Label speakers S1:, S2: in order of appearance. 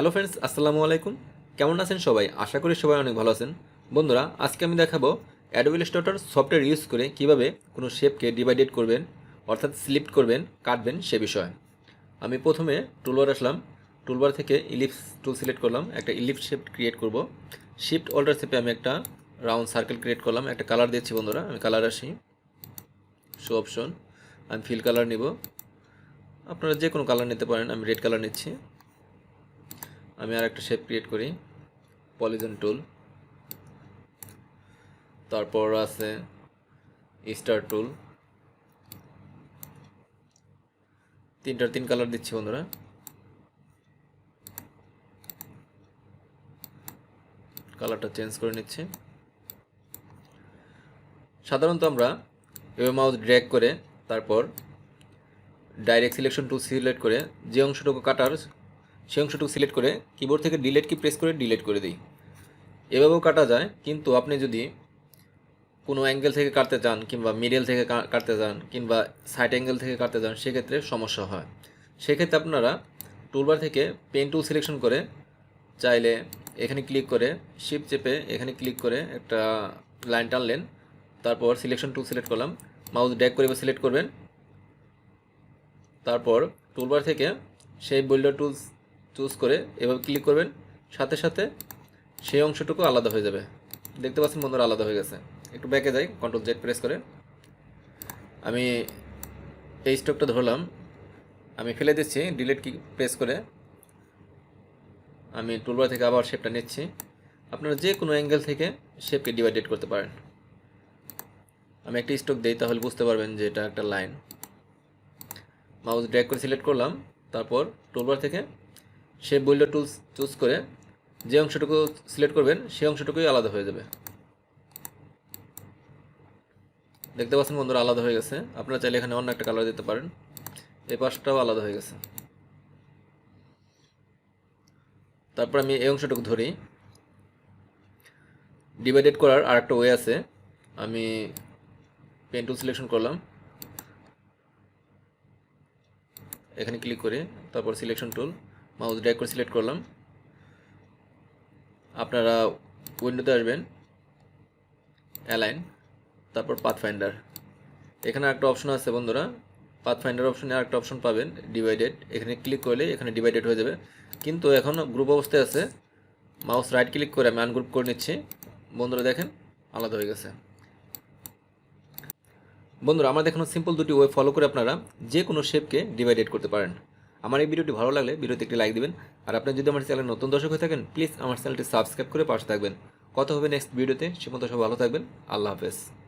S1: Hello friends, আসসালামু আলাইকুম। কেমন আছেন সবাই? আশা করি সবাই অনেক ভালো আছেন। বন্ধুরা, আজকে আমি দেখাবো অ্যাডোবি ইলাস্ট্রেটর সফটওয়্যার ইউজ করে কিভাবে কোনো শেপকে ডিভাইডেড করবেন, অর্থাৎ স্লিপ্ট করবেন, কাটবেন সে বিষয়ে। আমি প্রথমে টুলবার আসলাম। টুলবার থেকে ইলিপস টুল সিলেক্ট করলাম, একটা ইলিপস শেপ ক্রিয়েট করব। শিফট অল্টার চেপে আমি একটা রাউন্ড সার্কেল ক্রিয়েট করলাম। একটা কালার দিচ্ছি বন্ধুরা, আমি কালার আসি, শো অপশন, আমি ফিল কালার নিব। আপনারা যে কোনো কালার নিতে পারেন, আমি রেড কালার নিচ্ছি। আমি আর একটা শেপ ক্রিয়েট করি, পলিগন টুল, তারপর আছে স্টার টুল। তিন কালার দিচ্ছি বন্ধুরা। কালারটা চেঞ্জ করে নিচ্ছি। সাধারণত আমরা এভাবে মাউস ড্র্যাগ করে তারপর ডাইরেক্ট সিলেকশন টুল সিলেক্ট করে যে অংশটুকু কাটার সেই অংশটুকু সিলেক্ট করে কিবোর্ড থেকে ডিলিট কি প্রেস করে ডিলিট করে দিই। এভাবেও কাটা যায়, কিন্তু আপনি যদি কোনো অ্যাঙ্গেল থেকে কাটতে চান, কিংবা মিডল থেকে কাটতে চান, কিংবা সাইড অ্যাঙ্গেল থেকে কাটতে চান, সেক্ষেত্রে সমস্যা হয়। সেক্ষেত্রে আপনারা টুলবার থেকে পেন টুল সিলেকশন করে চাইলে এখানে ক্লিক করে শিফট চেপে এখানে ক্লিক করে একটা লাইন টানলেন, তারপর সিলেকশন টুল সিলেক্ট করলাম, মাউস ড্র্যাগ করে সিলেক্ট করবেন। তারপর টুলবার থেকে সেই বোল্ডার টুলস চুজ করে এভাবে ক্লিক করবেন, সাথে সাথে সেই অংশটুকু আলাদা হয়ে যাবে। দেখতে পাচ্ছেন বন্ধুরা, আলাদা হয়ে গেছে। একটু ব্যাকে যাই, কন্ট্রোল জেড প্রেস করে আমি এই স্টকটা ধরলাম, আমি ফেলে দিচ্ছি ডিলিট কি প্রেস করে। আমি টুলবার থেকে আবার শেপটা নিচ্ছি। আপনারা যে কোনো অ্যাঙ্গেল থেকে শেপকে ডিভাইডেড করতে পারেন। আমি একটা স্টক দিই, তাহলে বুঝতে পারবেন যে এটা একটা লাইন। মাউস ড্র্যাগ করে সিলেক্ট করলাম, তারপর টুলবার থেকে শেপ বোল্ডার টুলস চুজ করে যে অংশটুকু সিলেক্ট করবেন সেই অংশটুকুই আলাদা হয়ে যাবে। দেখতে পাচ্ছেন বন্ধুরা, আলাদা হয়ে গেছে। আপনারা চাইলে এখানে অন্য একটা কালার দিতে পারেন। এই পাশটাও আলাদা হয়ে গেছে। তারপর আমি এই অংশটুকু ধরি। ডিভাইডেড করার আরেকটা ওয়ে আছে। আমি পেন টুল সিলেকশন করলাম, এখানে ক্লিক করে তারপর সিলেকশন টুল, মাউস ড্র্যাগ করে সিলেক্ট করলাম। আপনারা উইন্ডোতে আসবেন, অ্যালাইন, তারপর পাথ ফাইন্ডার। এখানে একটা অপশন আছে বন্ধুরা, পাথ ফাইন্ডার অপশনে আরেকটা অপশন পাবেন, ডিভাইডেড। এখানে ক্লিক করলে এখানে ডিভাইডেড হয়ে যাবে, কিন্তু এখন গ্রুপ অবস্থায় আছে। মাউস রাইট ক্লিক করে আমি আনগ্রুপ করে নিচ্ছি। বন্ধুরা দেখেন, আলাদা হয়ে গেছে। বন্ধুরা, আমার দেখানো সিম্পল দুটি ওয়ে ফলো করে আপনারা যে কোনো শেপকে ডিভাইডেড করতে পারেন। আমার এই ভিডিওটি ভালো লাগলে ভিডিওতে একটি লাইক দিবেন। আর আপনি যদি আমার চ্যানেলে নতুন দর্শক হয়ে থাকেন, প্লিজ আমার চ্যানেলটি সাবস্ক্রাইব করে পাশে থাকবেন। কথা হবে নেক্সট ভিডিওতে। সে পর্যন্ত সবাই ভালো থাকবেন। আল্লাহ হাফেজ।